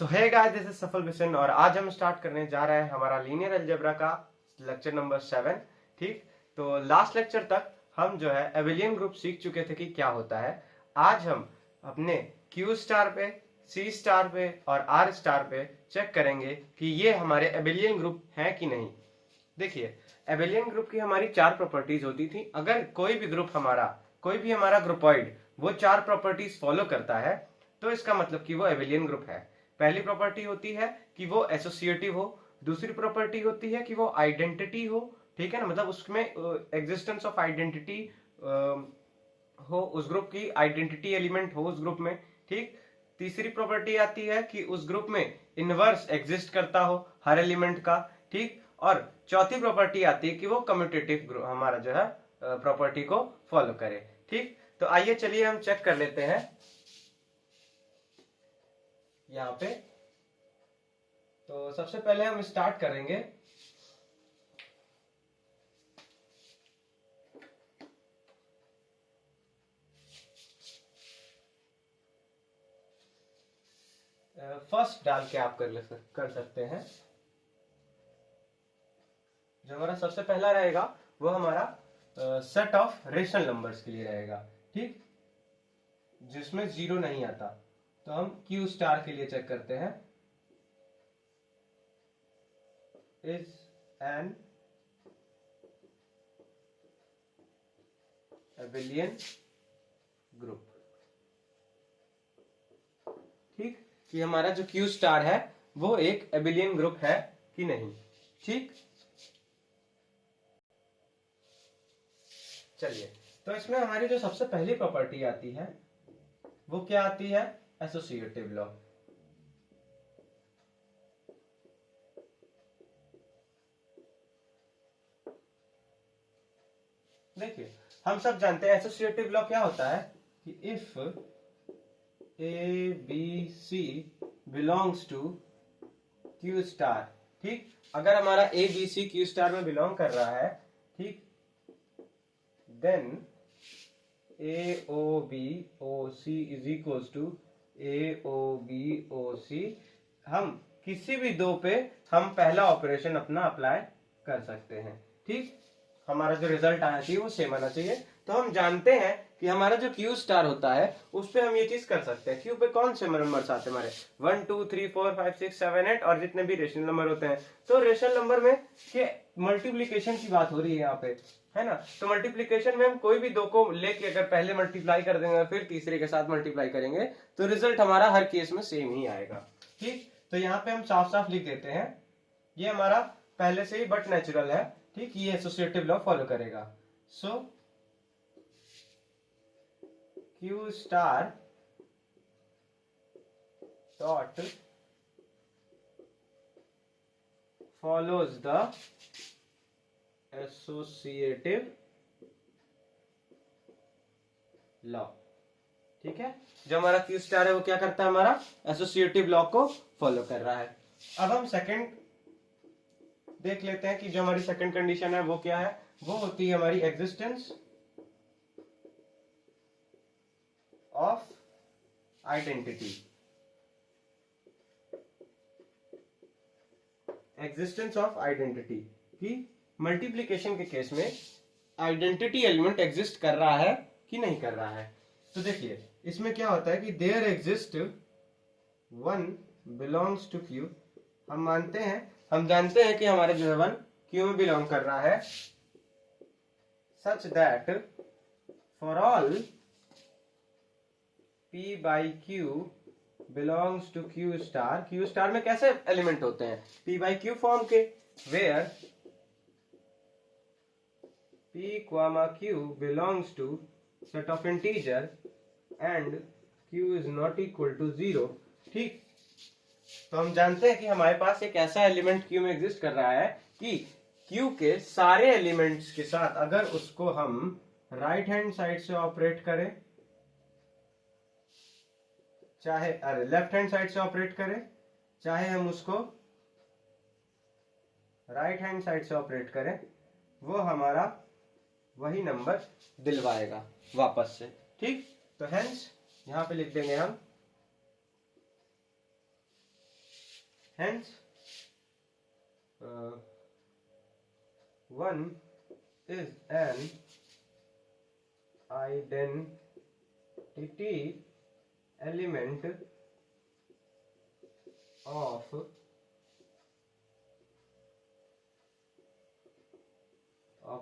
So hey guys, this is सफल बिशन और आज हम स्टार्ट करने जा रहे हैं हमारा लीनियर अलजेब्रा का लेक्चर नंबर 7। ठीक, तो लास्ट लेक्चर तक हम जो है एबेलियन ग्रुप सीख चुके थे कि क्या होता है। आज हम अपने क्यू स्टार पे, सी स्टार पे और आर स्टार पे चेक करेंगे कि ये हमारे एबेलियन ग्रुप हैं कि नहीं। देखिए, एबेलियन ग्रुप की हमारी 4 प्रॉपर्टीज होती थी। अगर कोई भी हमारा ग्रुपॉइड वो 4 प्रॉपर्टीज फॉलो करता है तो इसका मतलब कि वो एबेलियन ग्रुप है। पहली प्रॉपर्टी होती है कि वो एसोसिएटिव हो, दूसरी प्रॉपर्टी होती है कि वो आइडेंटिटी हो, ठीक है ना, मतलब उसमें एग्जिस्टेंस ऑफ आइडेंटिटी हो, उस ग्रुप की आइडेंटिटी एलिमेंट हो उस ग्रुप में। ठीक, तीसरी प्रॉपर्टी आती है कि उस ग्रुप में इनवर्स एग्जिस्ट करता हो हर एलिमेंट का। ठीक, और चौथी प्रॉपर्टी आती है कि वो कम्यूटेटिव ग्रुप हमारा जो है प्रॉपर्टी को फॉलो करे। ठीक, तो आइए चलिए हम चेक कर लेते हैं यहाँ पे। तो सबसे पहले हम स्टार्ट करेंगे फर्स्ट डाल के आप कर सकते हैं। जो हमारा सबसे पहला रहेगा वो हमारा सेट ऑफ रेशनल नंबर्स के लिए रहेगा। ठीक, जिसमें जीरो नहीं आता। तो हम क्यू स्टार के लिए चेक करते हैं। Is an Abelian group. ठीक, कि हमारा जो क्यू स्टार है वो एक एबेलियन ग्रुप है कि नहीं। ठीक, चलिए, तो इसमें हमारी जो सबसे पहली प्रॉपर्टी आती है वो क्या आती है? Associative law. देखिए, हम सब जानते हैं एसोसिएटिव लॉ क्या होता है कि if A B C belongs to Q star. ठीक, अगर हमारा A B C Q star में बिलोंग कर रहा है, ठीक, then A O B O C is equals to A O B O C. हम किसी भी दो पे हम पहला ऑपरेशन अपना अप्लाई कर सकते हैं। ठीक, हमारा जो रिजल्ट आना चाहिए वो सेम आना चाहिए। तो हम जानते हैं कि हमारा जो क्यू स्टार होता है उस पे हम ये चीज कर सकते हैं। क्यू पे कौन से नंबर्स आते हैं हमारे? 1 2 3 4 5 6 7 8 और जितने भी रेशनल नंबर होते हैं। तो रेशनल नंबर में के मल्टीप्लीकेशन की बात हो रही है यहाँ पे, है ना। तो मल्टीप्लीकेशन में हम कोई भी दो को लेके अगर पहले मल्टीप्लाई कर देंगे फिर तीसरे के साथ मल्टीप्लाई करेंगे तो रिजल्ट हमारा हर केस में सेम ही आएगा। ठीक, तो यहाँ पे हम साफ साफ लिख देते हैं, ये हमारा पहले से ही बट नेचुरल है। ठीक, ये एसोसिएटिव लॉ फॉलो करेगा। So Q star dot follows the associative law. ठीक है, जो हमारा क्यू स्टार है वो क्या करता है? हमारा एसोसिएटिव लॉ को फॉलो कर रहा है। अब हम सेकंड देख लेते हैं कि जो हमारी सेकंड कंडीशन है वो क्या है। वो होती है हमारी existence of identity. Existence of identity कि मल्टीप्लीकेशन के केस में आइडेंटिटी एलिमेंट एग्जिस्ट कर रहा है कि नहीं कर रहा है। तो देखिए, इसमें क्या होता है कि there exist one belongs to Q. हम जानते हैं कि हमारे जो है वन क्यू में बिलोंग कर रहा है, such that for all P by Q belongs to Q star. Q star में कैसे एलिमेंट होते हैं? पी बाई क्यू फॉर्म के, where p comma q belongs to set of integer and q is not equal to 0। ठीक, तो हम जानते हैं कि हमारे पास एक ऐसा एलिमेंट q में एग्जिस्ट कर रहा है कि q के सारे एलिमेंट्स के साथ अगर उसको हम राइट हैंड साइड से ऑपरेट करें, चाहे लेफ्ट हैंड साइड से ऑपरेट करें, चाहे हम उसको राइट हैंड साइड से ऑपरेट करें, वो हमारा वही नंबर दिलवाएगा वापस से। ठीक, तो हेंस यहां पे लिख देंगे हम hence one is an identity element of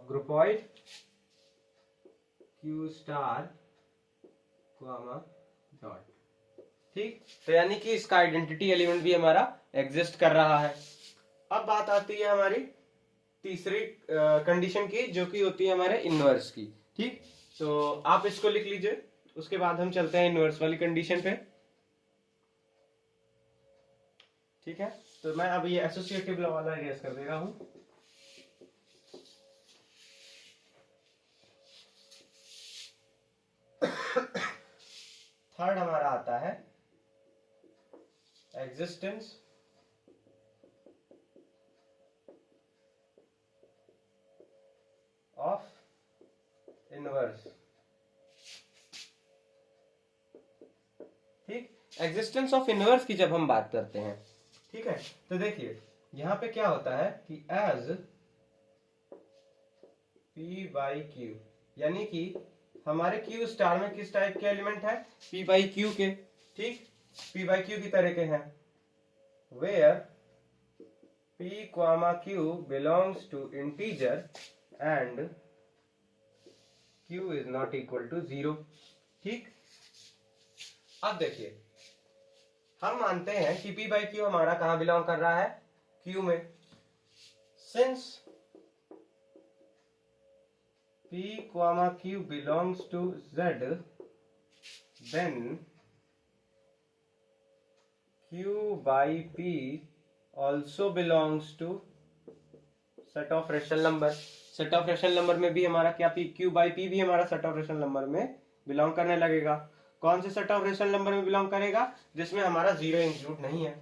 groupoid q star comma dot. ठीक, तो यानी कि इसका आइडेंटिटी एलिमेंट भी हमारा एग्जिस्ट कर रहा है। अब बात आती है हमारी तीसरी कंडीशन की, जो कि होती है हमारे इनवर्स की। ठीक, तो आप इसको लिख लीजिए, उसके बाद हम चलते हैं इनवर्स वाली कंडीशन पे। ठीक है, तो मैं अब ये एसोसिएटिव लॉ वाला गेस कर दे रहा हूं। थर्ड हमारा आता है एग्जिस्टेंस ऑफ इनवर्स। ठीक, एग्जिस्टेंस ऑफ इनवर्स की जब हम बात करते हैं, ठीक है, तो देखिए यहां पे क्या होता है कि एज पी बाई क्यू, यानी कि हमारे क्यू स्टार में किस टाइप के एलिमेंट है, पी बाई क्यू के। ठीक, पी बाई क्यू की तरह के हैं, where P comma Q belongs to integer and Q is not equal to 0। ठीक, अब देखिए हम मानते हैं कि पी बाई क्यू हमारा कहां बिलोंग कर रहा है, क्यू में। Since P comma Q belongs to Z, then Q by P also belongs to set of rational number। Set of rational number में भी हमारा क्या Q by P भी हमारा सेट ऑफ रेशनल नंबर में बिलोंग करने लगेगा। कौन से सेट ऑफ रेशनल नंबर में बिलोंग करेगा, जिसमें हमारा 0 इंक्लूड नहीं है।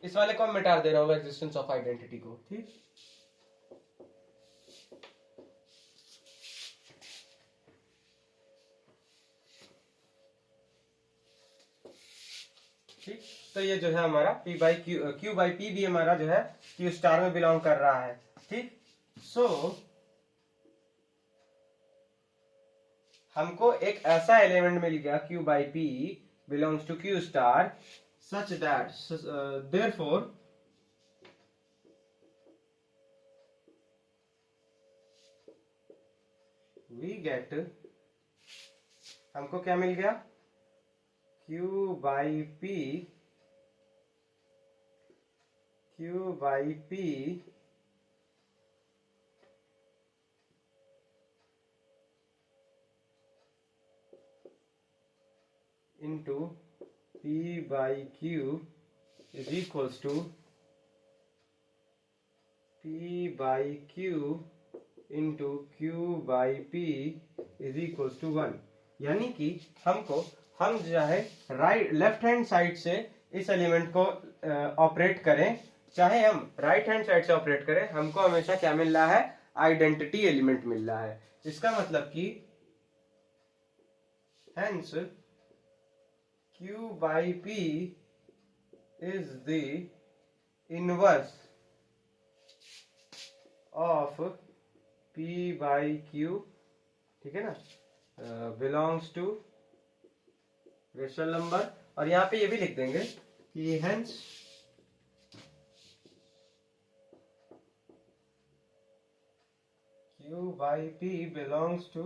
इस वाले को हम मिटा दे रहा हूँ एग्जिस्टेंस ऑफ आइडेंटिटी को। ठीक, ठीक, तो ये जो है हमारा P by Q by P भी हमारा जो है Q स्टार में बिलोंग कर रहा है। ठीक, सो हमको एक ऐसा एलिमेंट मिल गया Q by P belongs to Q star such that therefore we get, हमको क्या मिल गया, Q by P, Q by P into P by Q is equals to P by Q into Q by P is equals to 1। यानी कि हमको, हम जो है राइट लेफ्ट हैंड साइड से इस एलिमेंट को ऑपरेट करें, चाहे हम राइट हैंड साइड से ऑपरेट करें, हमको हमेशा क्या मिल रहा है, आइडेंटिटी एलिमेंट मिल रहा है। इसका मतलब कि hence Q by P is the inverse of P by Q, ठीक है ना, बिलोंग्स टू रेशनल नंबर। और यहाँ पे ये भी लिख देंगे कि hence Q by P belongs to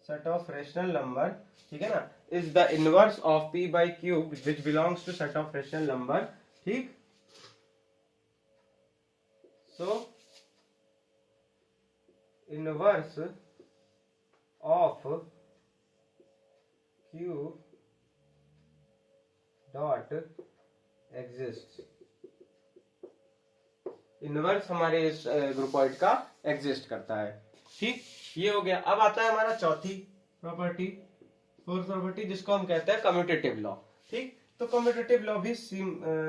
set of rational number, ठीक है ना, is the inverse of P by Q which belongs to set of rational number. ठीक, so inverse of Q dot exist, inverse हमारे इस ग्रुपॉइड का exist करता है। ठीक, ये हो गया। अब आता है हमारा चौथी प्रॉपर्टी, फोर्थ प्रॉपर्टी, जिसको हम कहते हैं कम्यूटेटिव लॉ। ठीक, तो कम्यूटेटिव लॉ भी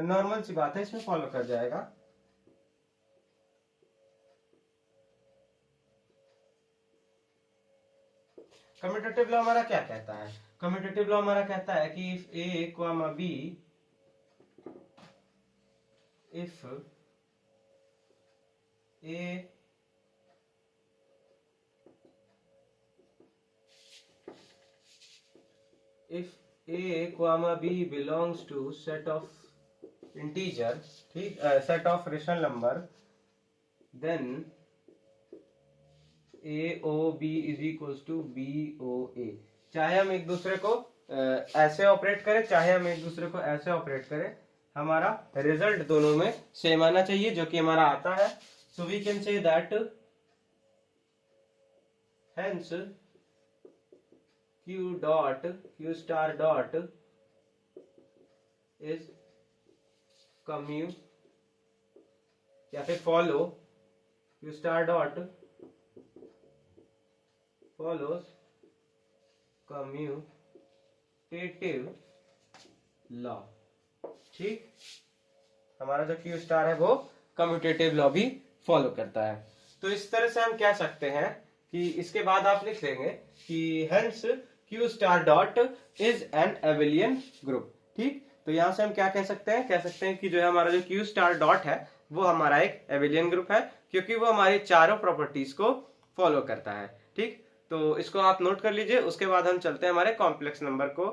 नॉर्मल सी बात है, इसमें फॉलो कर जाएगा। कम्यूटेटिव लॉ हमारा क्या कहता है, कम्यूटेटिव लॉ हमारा कहता है कि if A comma B if A if a comma b belongs to set of integer, ठीक, set of rational number, then a o b is equals to b o a। चाहे हम एक दूसरे को ऐसे ऑपरेट करें, चाहे हम एक दूसरे को ऐसे ऑपरेट करें, हमारा रिजल्ट दोनों में सेम आना चाहिए, जो कि हमारा आता है। So we can say that hence q star dot is commute या फिर follow, q star dot follows commutative law। ठीक, हमारा जो q स्टार है वो कम्यूटेटिव लॉ भी फॉलो करता है। तो इस तरह से हम कह सकते हैं कि इसके बाद आप लिख लेंगे कि hence q star dot is an Abelian group. ठीक, तो यहां से हम क्या कह सकते हैं, कह सकते हैं कि जो है हमारा जो q स्टार डॉट है वो हमारा एक एबेलियन ग्रुप है, क्योंकि वो हमारी चारों प्रॉपर्टीज को फॉलो करता है। ठीक, तो इसको आप नोट कर लीजिए। उसके बाद हम चलते हैं हमारे कॉम्प्लेक्स नंबर को,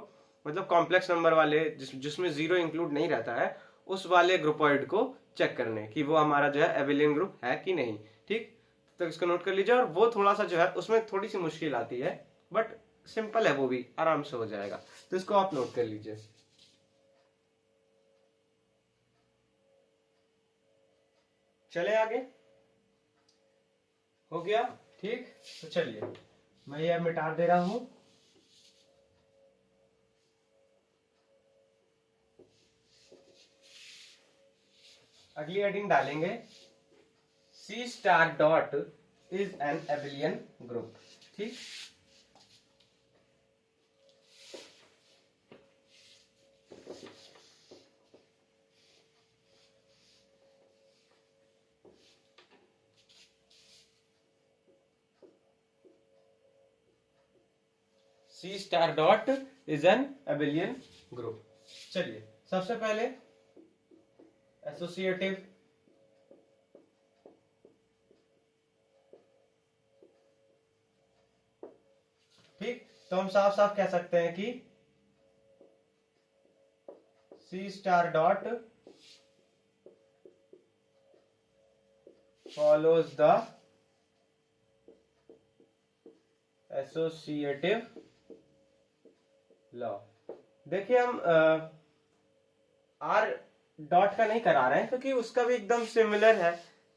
मतलब कॉम्प्लेक्स नंबर वाले जिसमें जीरो इंक्लूड नहीं रहता है, उस वाले ग्रुपॉइड को चेक करने कि वो हमारा जो है एबेलियन ग्रुप है कि नहीं। ठीक, तो इसको नोट कर लीजिए। और वो थोड़ा सा जो है उसमें थोड़ी सी मुश्किल आती है, बट सिंपल है, वो भी आराम से हो जाएगा। तो इसको आप नोट कर लीजिए। चले आगे, हो गया। ठीक, तो चलिए मैं ये मिटा दे रहा हूं। अगली हेडिंग डालेंगे C star dot is an Abelian group. ठीक, C star dot is an Abelian group. चलिए सबसे पहले एसोसिएटिव, ठीक, तो हम साफ साफ कह सकते हैं कि C star dot follows the associative law। देखिए हम आर डॉट का नहीं करा रहे हैं, क्योंकि उसका भी एकदम सिमिलर है,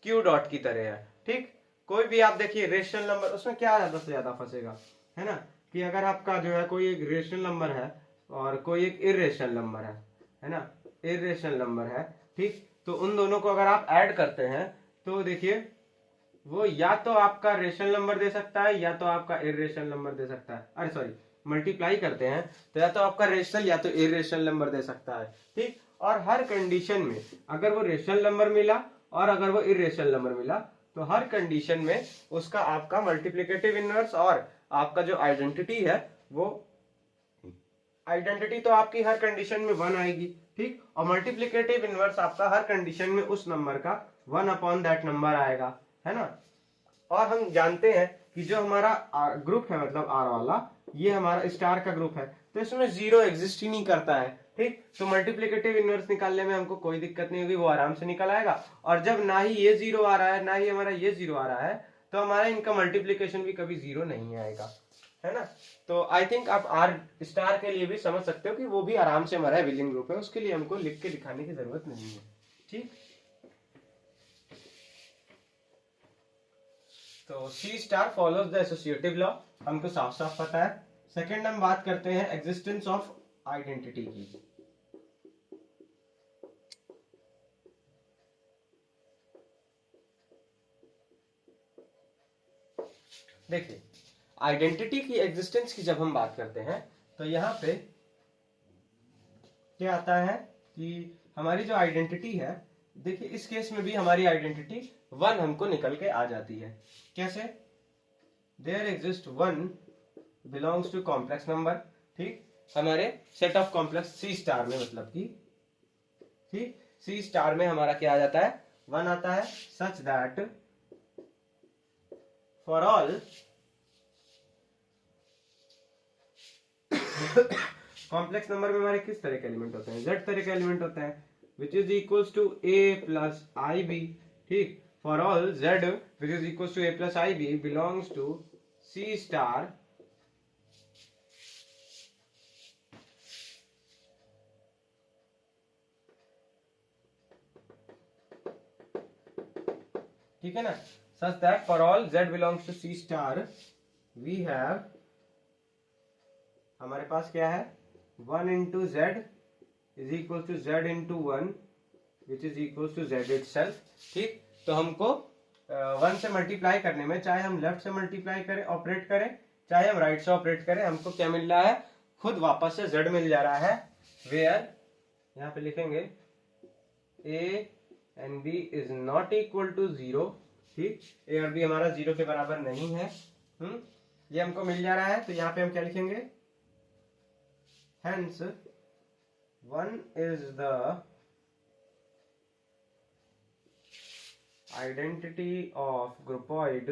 क्यू डॉट की तरह है। ठीक, कोई भी आप देखिए रेशनल नंबर, उसमें क्या ज्यादा से ज्यादा फंसेगा, है ना, कि अगर आपका जो है कोई एक रेशनल नंबर है और कोई एक इरेशनल नंबर है ना, इरेशनल नंबर है। ठीक, तो उन दोनों को अगर आप ऐड करते हैं तो देखिए वो या तो आपका रेशनल नंबर दे सकता है या तो आपका इरेशनल नंबर दे सकता है। अरे सॉरी, मल्टीप्लाई करते हैं तो या तो आपका रेशनल या तो इरेशनल नंबर दे सकता है। ठीक, और हर कंडीशन में अगर वो रेशनल नंबर मिला और अगर वो इरेशनल नंबर मिला, तो हर कंडीशन में उसका आपका मल्टीप्लिकेटिव इनवर्स और आपका जो आइडेंटिटी है, वो आइडेंटिटी तो आपकी हर कंडीशन में 1 आएगी। ठीक, और मल्टीप्लिकेटिव इनवर्स आपका हर कंडीशन में उस नंबर का 1 अपॉन दैट नंबर आएगा, है ना। और हम जानते हैं कि जो हमारा ग्रुप है, मतलब आर वाला, ये हमारा स्टार का ग्रुप है, तो इसमें जीरो एग्जिस्ट ही नहीं करता है। ठीक, तो मल्टीप्लिकेटिव इनवर्स निकालने में हमको कोई दिक्कत नहीं होगी, वो आराम से निकल आएगा। और जब ना ही ये जीरो आ रहा है ना ही हमारा ये जीरो आ रहा है, तो हमारा इनका मल्टीप्लीकेशन भी कभी जीरो नहीं आएगा, है ना। तो आई थिंक आप आर स्टार के लिए भी समझ सकते हो कि वो भी आराम से हमारा एबेलियन ग्रुप है, उसके लिए हमको लिख के दिखाने की जरूरत नहीं है। ठीक, तो C star follows the associative law, हमको साफ साफ पता है। सेकंड हम बात करते हैं एग्जिस्टेंस ऑफ आइडेंटिटी की। देखिए आइडेंटिटी की एग्जिस्टेंस की जब हम बात करते हैं तो यहाँ पे क्या आता है कि हमारी जो आइडेंटिटी है, देखिए इस केस में भी हमारी आइडेंटिटी 1 हमको निकल के आ जाती है। कैसे? There exist 1 belongs to complex number. ठीक, हमारे set of complex C star में, मतलब कि ठीक, सी स्टार में हमारा क्या आ जाता है, 1 आता है। Such that for all complex number में हमारे किस तरह के एलिमेंट होते हैं, जेड तरह के एलिमेंट होते हैं, which is equals to A plus I B. ठीक, for all Z which is equals to A plus I B belongs to C star ठीक है ना। Such that for all Z belongs to C star we have, हमारे पास क्या है, 1 into Z is equal to Z into 1 which is equal to Z itself. ठीक, तो हमको 1 से मल्टीप्लाई करने में, चाहे हम लेफ्ट से मल्टीप्लाई करें ऑपरेट करें, चाहे हम राइट से ऑपरेट करें, हमको क्या मिल रहा है, खुद वापस से जेड मिल जा रहा है। वेयर यहाँ पे लिखेंगे A and B is not equal to 0। ठीक, ए और बी हमारा 0 के बराबर नहीं है। ये हमको मिल जा रहा है, तो यहाँ पे हम क्या लिखेंगे, hence 1 is the identity of groupoid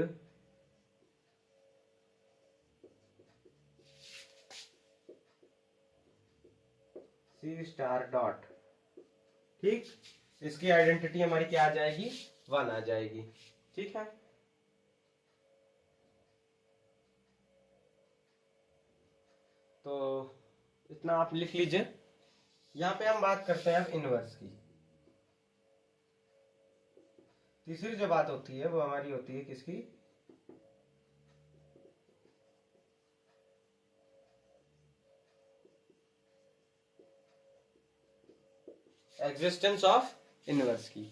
C star dot। ठीक, इसकी आइडेंटिटी हमारी क्या आ जाएगी, 1 आ जाएगी। ठीक है, तो इतना आप लिख लीजिए। यहाँ पे हम बात करते हैं अब इनवर्स की। तीसरी जो बात होती है वो हमारी होती है किसकी, एग्जिस्टेंस ऑफ इनवर्स की।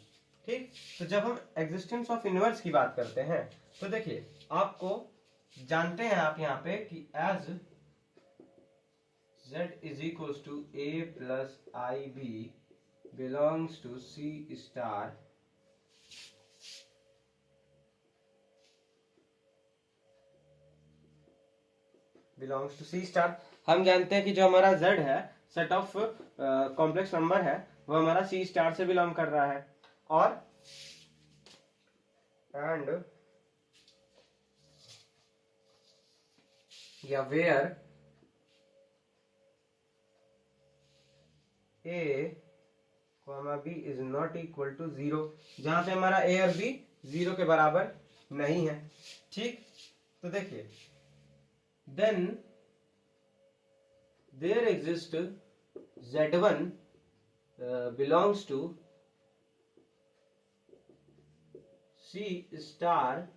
ठीक, तो जब हम एग्जिस्टेंस ऑफ इनवर्स की बात करते हैं तो देखिए, आपको जानते हैं आप यहाँ पे कि as z is equals to a plus ib belongs to c star belongs to c star। हम जानते हैं कि जो हमारा z है, सेट ऑफ कॉम्प्लेक्स नंबर है, वो हमारा c स्टार से बिलोंग कर रहा है। और एंड या where a comma b is not equal to 0, जहां पे हमारा a और b 0 के बराबर नहीं है। ठीक, तो देखिए, then there exist z1 belongs to c star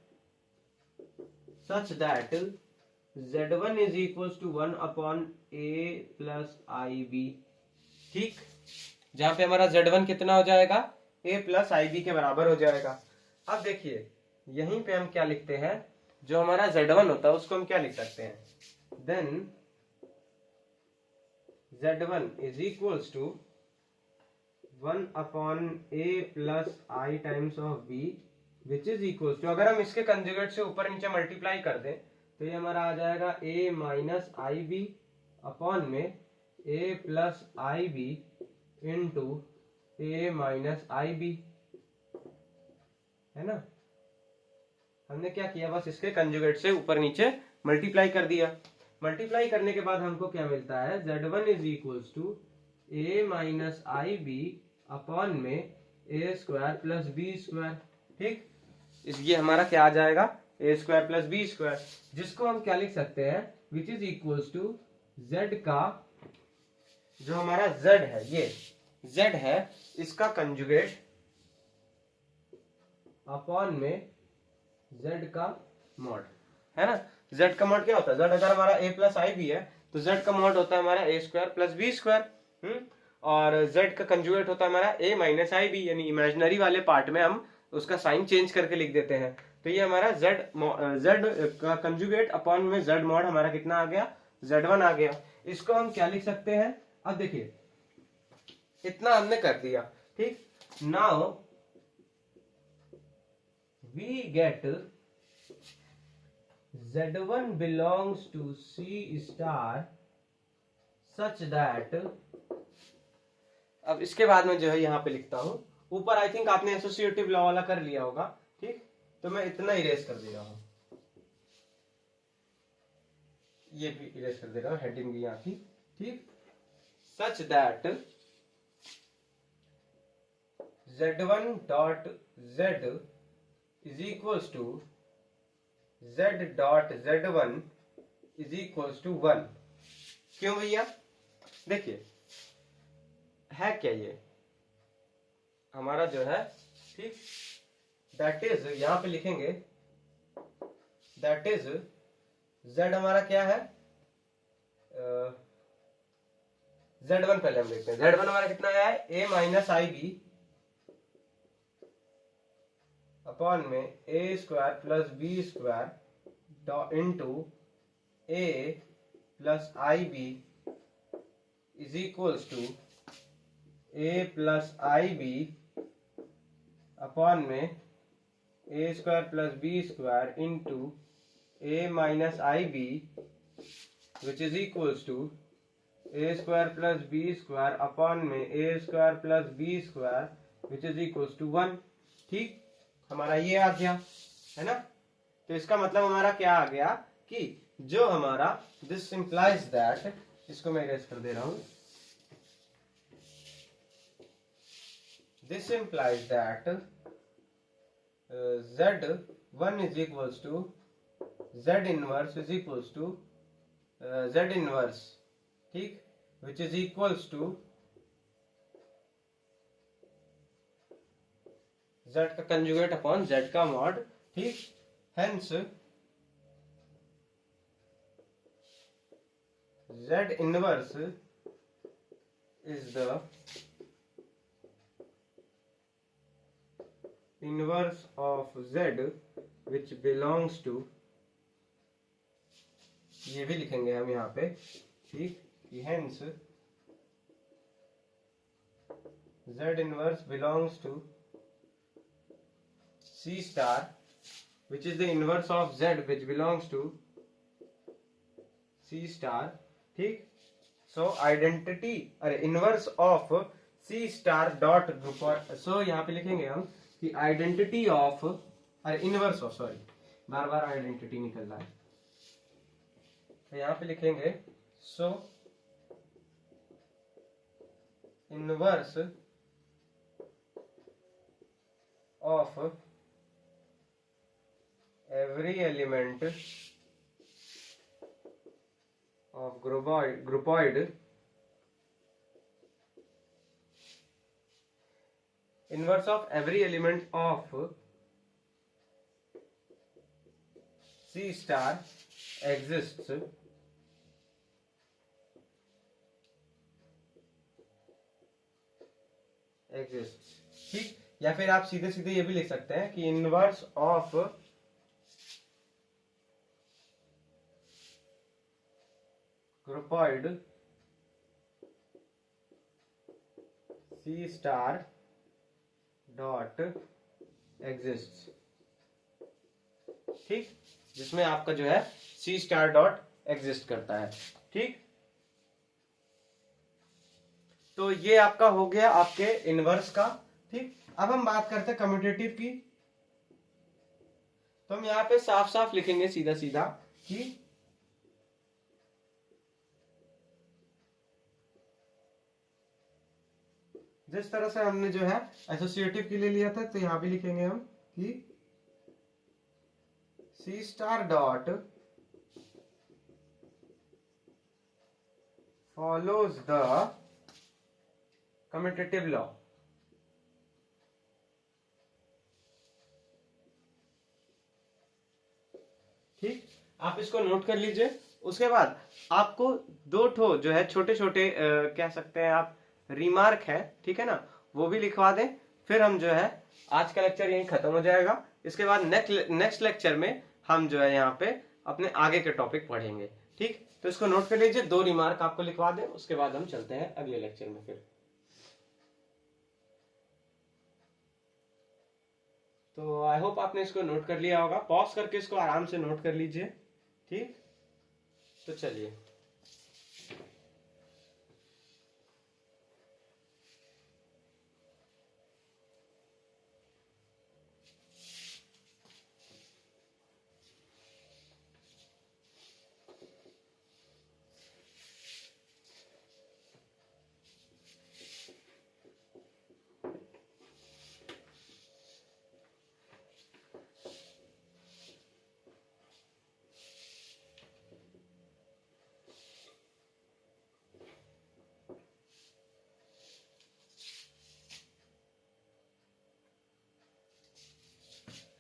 such that z1 is equal to 1 upon a plus I B. ठीक, जहां पे हमारा z1 कितना हो जाएगा, a प्लस आई बी के बराबर हो जाएगा। अब देखिए, यहीं पे हम क्या लिखते हैं, जो हमारा z1 होता है उसको हम क्या लिख सकते हैं, then z1 is equals to 1 upon a plus I times of b which is equals to, अगर हम इसके कंजुगेट से ऊपर नीचे मल्टीप्लाई कर दें तो ये हमारा आ जाएगा a minus I B upon में a plus I B into A minus I B, है ना। हमने क्या किया, बस इसके कंजुगेट से ऊपर नीचे मल्टीप्लाई कर दिया। मल्टीप्लाई करने के बाद हमको क्या मिलता है, z1 is equals to A minus I B upon में A square plus B square. ठीक, ये हमारा क्या आ जाएगा, A square plus B square, जिसको हम क्या लिख सकते हैं, which is equals to z का, जो हमारा z है, ये z है, इसका कंजुगेट अपॉन में z का मॉड, है ना। z का मॉड क्या होता है, z अगर हमारा a प्लस आई बी है तो z का मॉड होता है हमारा a square plus B square. और z का कंजुगेट होता है हमारा a माइनस आई बी, यानी इमेजिनरी वाले पार्ट में हम उसका साइन चेंज करके लिख देते हैं। तो ये हमारा z का कंजुगेट अपॉन में z मॉड हमारा कितना आ गया, z1 आ गया। इसको हम क्या लिख सकते हैं, अब देखिए, इतना हमने कर दिया। ठीक, now we get z1 belongs to c star such that, अब इसके बाद में जो है यहाँ पे लिखता हूँ, ऊपर आई थिंक आपने एसोसिएटिव लॉ वाला कर लिया होगा, ठीक, तो मैं इतना इरेज कर दे रहा हूँ, ये भी इरेज कर दे रहा हूँ, हेडिंग भी यहाँ की, ठीक, such that z1 dot z is equals to z dot z1 is equals to 1। क्यों भैया? देखिए है क्या ये हमारा जो है, ठीक, दैट इज, यहां पे लिखेंगे दैट इज z हमारा क्या है, z1 पहले हम देखते हैं, z1 हमारा कितना आया है, a minus I B upon में a square plus B square into a plus I B is equals to a plus I B upon में a square plus B square into a minus I B which is equals to a square plus B square upon में a square plus B square which is equals to 1। ठीक, हमारा ये आ गया है ना। तो इसका मतलब हमारा क्या आ गया कि जो हमारा दिस इंप्लाइज दैट, इसको मैं इरेज कर दे रहा हूं, this implies that z1 is equals to z inverse is equals to z inverse, ठीक, which is equals to z का कंजुगेट अपॉन z का मॉड, ठीक, hence z inverse is the inverse of z which belongs to, ये भी लिखेंगे हम यहाँ पे, ठीक, hence z inverse belongs to c star which is the inverse of z which belongs to c star, ठीक। so identity अरे inverse of c star dot group, so यहाँ पे लिखेंगे हम कि आइडेंटिटी ऑफ, अरे इनवर्स ऑफ, सॉरी बार बार आइडेंटिटी निकल रहा है, तो यहां पे लिखेंगे so inverse of every element of groupoid inverse of every element of C star exists ठीक, या फिर आप सीधे सीधे ये भी लिख सकते हैं कि inverse of groupoid C star dot exist, ठीक, जिसमें आपका जो है सी स्टार डॉट एग्जिस्ट करता है, ठीक। तो ये आपका हो गया आपके इनवर्स का, ठीक। अब हम बात करते हैं कम्यूटेटिव की, तो हम यहाँ पे साफ साफ लिखेंगे सीधा सीधा कि जिस तरह से हमने जो है एसोसिएटिव के लिए लिया था, तो यहां भी लिखेंगे हम कि C star dot follows the commutative law, ठीक, आप इसको नोट कर लीजिए। उसके बाद आपको दो ठो जो है छोटे छोटे कह सकते हैं आप रिमार्क है, ठीक है ना, वो भी लिखवा दें, फिर हम जो है आज का लेक्चर यहीं खत्म हो जाएगा। इसके बाद नेक्स्ट लेक्चर में हम जो है यहाँ पे अपने आगे के टॉपिक पढ़ेंगे, ठीक। तो इसको नोट कर लीजिए, दो रिमार्क आपको लिखवा दें, उसके बाद हम चलते हैं अगले लेक्चर में फिर। तो आई होप आपने इसको नोट कर लिया होगा, पॉज करके इसको आराम से नोट कर लीजिए, ठीक। तो चलिए।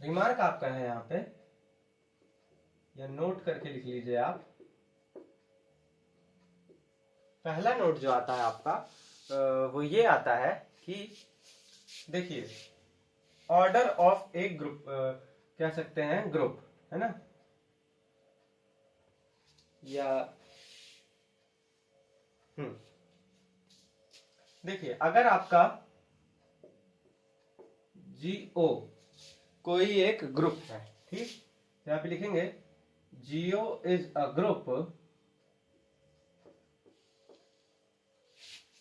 रिमार्क आपका है यहाँ पे, या नोट करके लिख लीजिए आप। पहला नोट जो आता है आपका वो ये आता है कि देखिए, ऑर्डर ऑफ ए ग्रुप, कह सकते हैं ग्रुप, है ना, या देखिए अगर आपका जीओ कोई एक ग्रुप है, ठीक, तो यहाँ पे लिखेंगे geo is a group,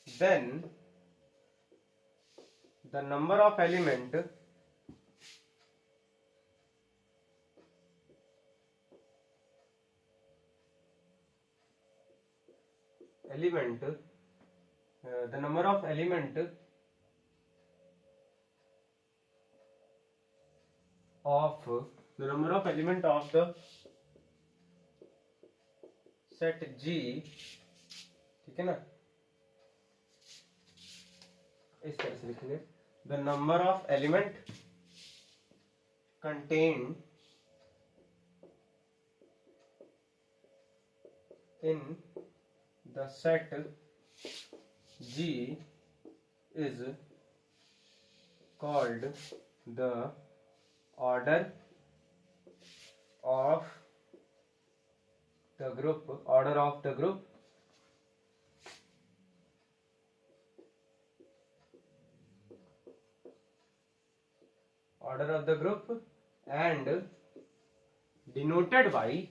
then the number of element the number of element of the set G, ठीक है ना, इस तरह से लिखेंगे, the number of element contained in the set G is called the order of the group, order of the group, order of the group, and denoted by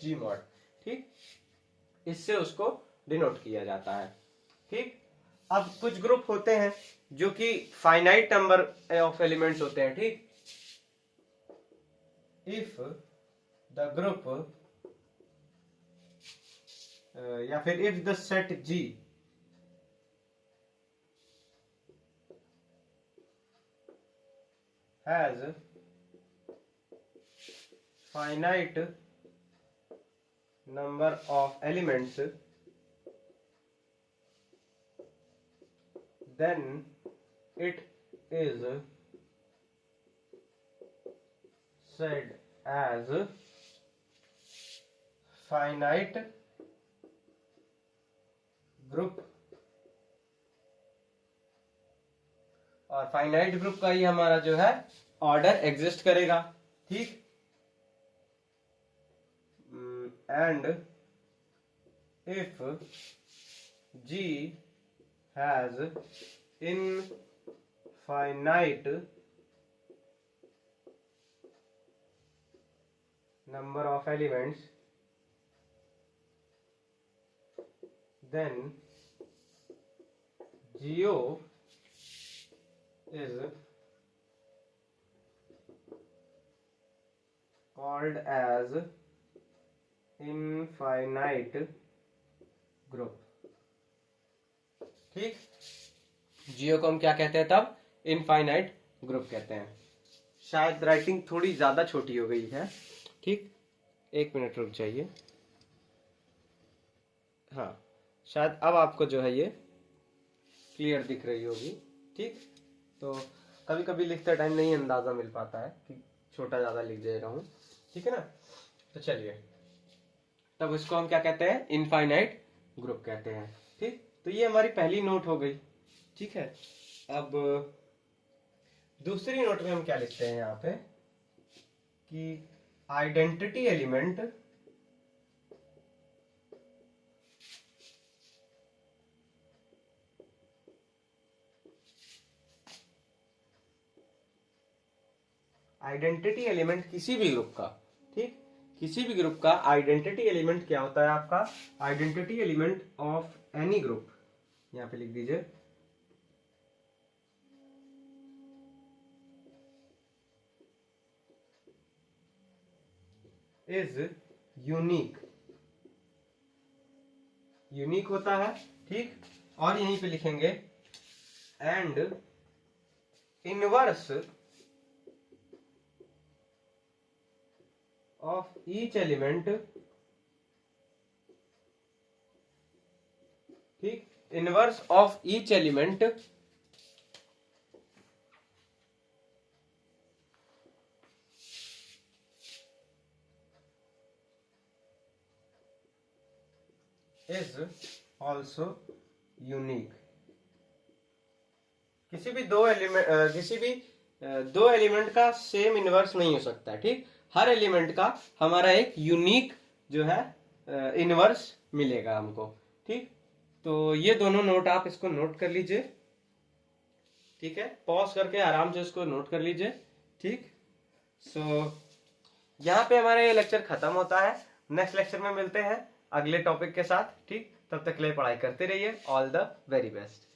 G mod, ठीक, इससे उसको डिनोट किया जाता है, ठीक। अब कुछ ग्रुप होते हैं जो कि फाइनाइट नंबर ऑफ एलिमेंट्स होते हैं, ठीक। इफ द ग्रुप या फिर if the set G has finite number of elements, then it is said as finite group, और फाइनाइट ग्रुप का ही हमारा जो है ऑर्डर एग्जिस्ट करेगा, ठीक। And if G has infinite number of elements, then Geo is called as infinite group, ठीक। जियो को हम क्या कहते हैं तब? इनफाइनाइट ग्रुप कहते हैं। शायद राइटिंग थोड़ी ज्यादा छोटी हो गई है, ठीक, एक मिनट रुक जाइए। हाँ, शायद अब आपको जो है ये क्लियर दिख रही होगी, ठीक। तो कभी कभी लिखते टाइम नहीं अंदाजा मिल पाता है कि छोटा ज्यादा लिख दे रहा हूँ, ठीक है ना। तो चलिए, तब इसको हम क्या कहते हैं? इनफाइनाइट ग्रुप कहते हैं, ठीक। तो ये हमारी पहली नोट हो गई, ठीक है। अब दूसरी नोट में हम क्या लिखते हैं यहाँ पे कि आइडेंटिटी एलिमेंट किसी भी ग्रुप का, ठीक, किसी भी ग्रुप का आइडेंटिटी एलिमेंट क्या होता है आपका? Identity element of any group, यहां पे लिख दीजिए, इज यूनिक, यूनिक होता है, ठीक। और यहीं पे लिखेंगे and inverse of each element inverse of each element is also unique. किसी भी दो एलिमेंट का सेम इनवर्स नहीं हो सकता है, ठीक। हर एलिमेंट का हमारा एक यूनिक जो है इनवर्स मिलेगा हमको, ठीक। तो ये दोनों नोट आप इसको नोट कर लीजिए, ठीक है। पॉज करके आराम से इसको नोट कर लीजिए, ठीक। सो यहाँ पे हमारा ये लेक्चर खत्म होता है। नेक्स्ट लेक्चर में मिलते हैं अगले टॉपिक के साथ, ठीक। तब तक के लिए पढ़ाई करते रहिए। All the very best.